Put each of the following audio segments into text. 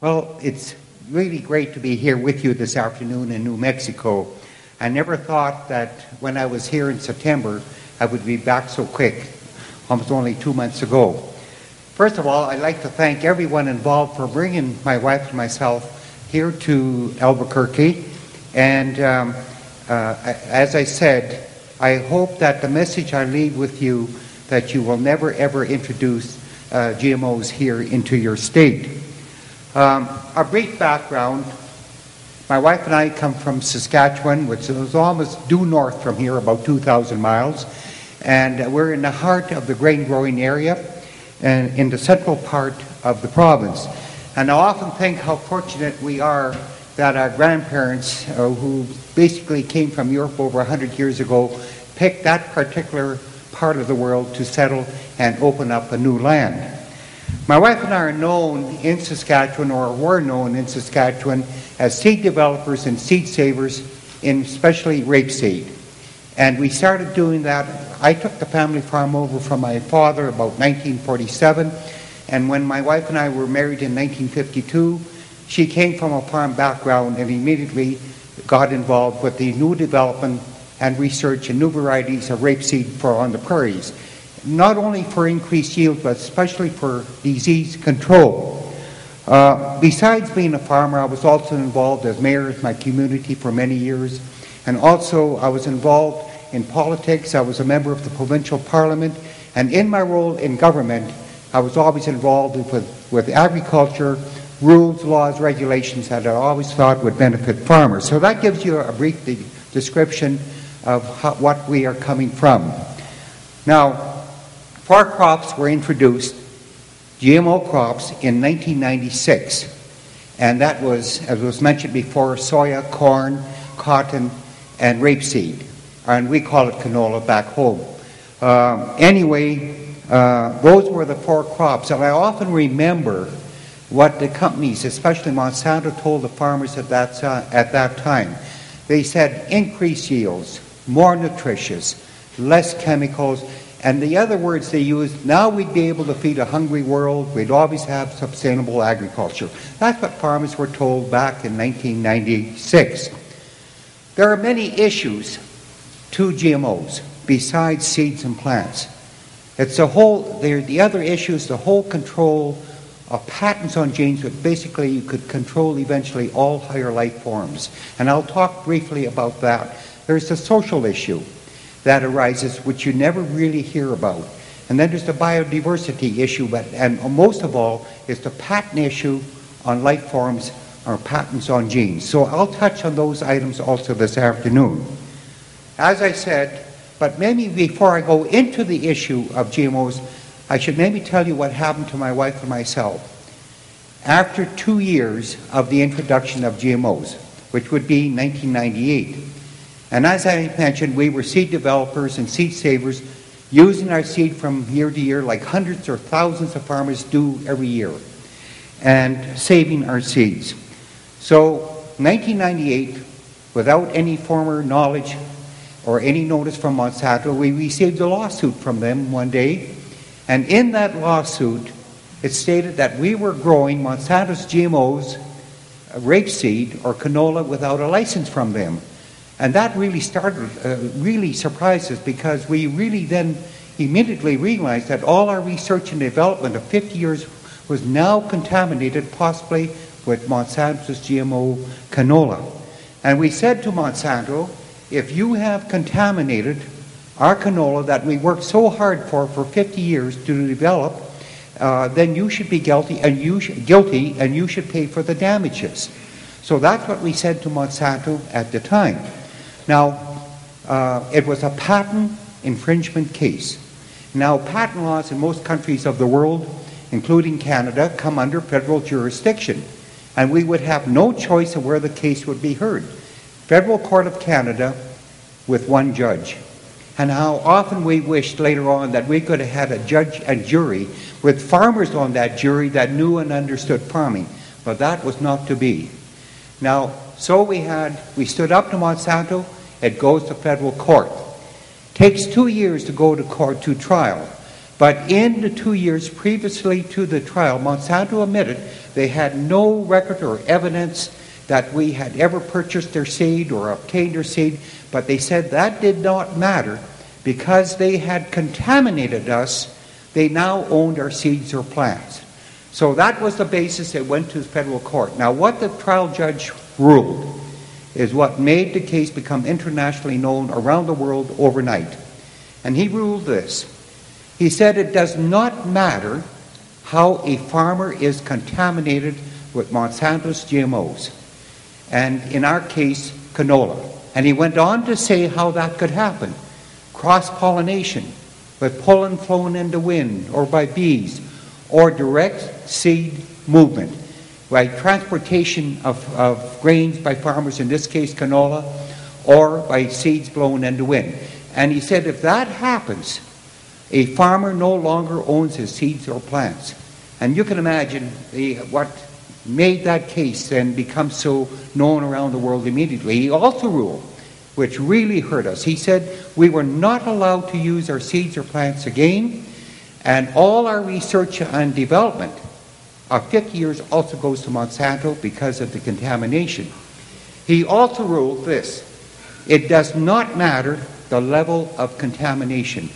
Well, it's really great to be here with you this afternoon in New Mexico. I never thought that when I was here in September, I would be back so quick, almost only 2 months ago. First of all, I'd like to thank everyone involved for bringing my wife and myself here to Albuquerque. And as I said, I hope that the message I leave with you, that you will never ever introduce GMOs here into your state. A brief background. My wife and I come from Saskatchewan, which is almost due north from here, about 2,000 miles. And we're in the heart of the grain-growing area and in the central part of the province. And I often think how fortunate we are that our grandparents, who basically came from Europe over 100 years ago, picked that particular part of the world to settle and open up a new land. My wife and I are known in Saskatchewan, or were known in Saskatchewan, as seed developers and seed savers in especially rapeseed. And we started doing that. I took the family farm over from my father about 1947, and when my wife and I were married in 1952, she came from a farm background and immediately got involved with the new development and research in new varieties of rapeseed for on the prairies, not only for increased yield, but especially for disease control. Besides being a farmer, I was also involved as mayor of my community for many years, and also I was involved in politics. I was a member of the provincial parliament, and in my role in government, I was always involved with agriculture, rules, laws, regulations that I always thought would benefit farmers. So that gives you a brief description of what we are coming from. Now, 4 crops were introduced, GMO crops, in 1996. And that was, as was mentioned before, soya, corn, cotton, and rapeseed. And we call it canola back home. Those were the 4 crops. And I often remember what the companies, especially Monsanto, told the farmers at that time. They said increased yields, more nutritious, less chemicals, and the other words they used, now we'd be able to feed a hungry world, we'd always have sustainable agriculture. That's what farmers were told back in 1996. There are many issues to GMOs besides seeds and plants. It's the other issue is the whole control of patents on genes, but basically you could control eventually all higher life forms. And I'll talk briefly about that. There's the social issue that arises, which you never really hear about. And then there's the biodiversity issue, and most of all is the patent issue on life forms or patents on genes. So I'll touch on those items also this afternoon. As I said, but maybe before I go into the issue of GMOs, I should maybe tell you what happened to my wife and myself. After 2 years of the introduction of GMOs, which would be 1998, and as I mentioned, we were seed developers and seed savers, using our seed from year to year like hundreds or thousands of farmers do every year, and saving our seeds. So 1998, without any former knowledge or any notice from Monsanto, we received a lawsuit from them one day, and in that lawsuit, it stated that we were growing Monsanto's GMOs, rapeseed or canola, without a license from them. And that really really surprised us, because we really then immediately realized that all our research and development of 50 years was now contaminated, possibly with Monsanto's GMO canola. And we said to Monsanto, if you have contaminated our canola that we worked so hard for 50 years to develop, then you should be guilty, and you should pay for the damages. So that's what we said to Monsanto at the time. Now, it was a patent infringement case. Now, patent laws in most countries of the world, including Canada, come under federal jurisdiction, and we would have no choice of where the case would be heard. Federal Court of Canada with one judge. And how often we wished later on that we could have had a judge and jury with farmers on that jury that knew and understood farming. But that was not to be. Now, so we stood up to Monsanto. It goes to federal court. Takes 2 years to go to court to trial. But in the 2 years previously to the trial, Monsanto admitted they had no record or evidence that we had ever purchased their seed or obtained their seed, but they said that did not matter because they had contaminated us. They now owned our seeds or plants. So that was the basis it went to the federal court. Now what the trial judge ruled is what made the case become internationally known around the world overnight. And he ruled this. He said it does not matter how a farmer is contaminated with Monsanto's GMOs, and in our case, canola. And he went on to say how that could happen. Cross-pollination, with pollen flown in the wind, or by bees, or direct seed movement, by transportation of grains by farmers, in this case canola, or by seeds blown in the wind. And he said if that happens, a farmer no longer owns his seeds or plants. And you can imagine what made that case then become so known around the world immediately. He also ruled, which really hurt us, he said we were not allowed to use our seeds or plants again, and all our research and development of 50 years also goes to Monsanto because of the contamination. He also ruled this: it does not matter the level of contamination.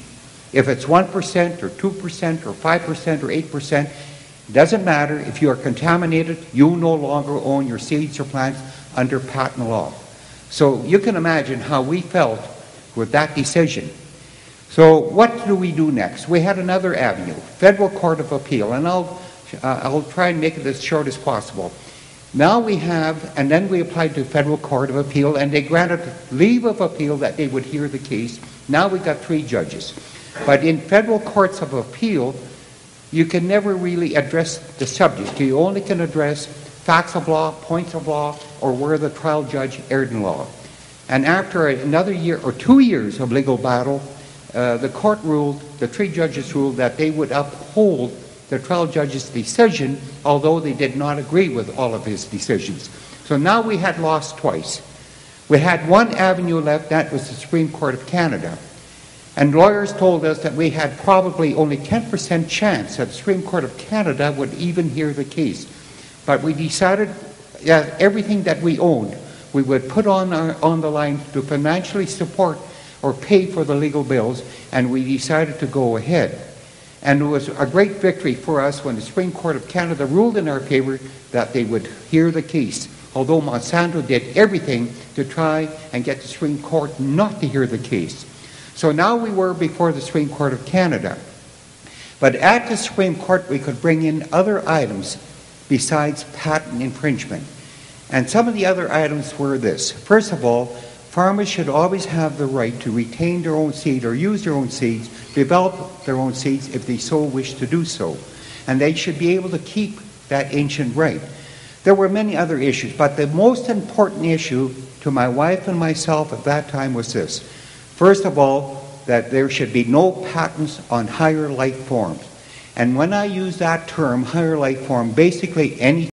If it's 1% or 2% or 5% or 8%, it doesn't matter. If you are contaminated, you no longer own your seeds or plants under patent law. So you can imagine how we felt with that decision. So what do we do next? We had another avenue, Federal Court of Appeal, and I'll try and make it as short as possible. Now we have, and then we applied to Federal Court of Appeal, and they granted leave of appeal that they would hear the case. Now we've got 3 judges. But in federal courts of appeal, you can never really address the subject. You only can address facts of law, points of law, or where the trial judge erred in law. And after another year or 2 years of legal battle, the court ruled, the 3 judges ruled that they would uphold the trial judge's decision, although they did not agree with all of his decisions. So now we had lost twice. We had one avenue left, that was the Supreme Court of Canada. And lawyers told us that we had probably only 10% chance that the Supreme Court of Canada would even hear the case. But we decided that everything that we owned, we would put on the line to financially support or pay for the legal bills, and we decided to go ahead. And it was a great victory for us when the Supreme Court of Canada ruled in our favor that they would hear the case, although Monsanto did everything to try and get the Supreme Court not to hear the case. So now we were before the Supreme Court of Canada. But at the Supreme Court, we could bring in other items besides patent infringement. And some of the other items were this. First of all, farmers should always have the right to retain their own seed or use their own seeds, develop their own seeds if they so wish to do so. And they should be able to keep that ancient right. There were many other issues, but the most important issue to my wife and myself at that time was this. First of all, that there should be no patents on higher life forms. And when I use that term, higher life form, basically any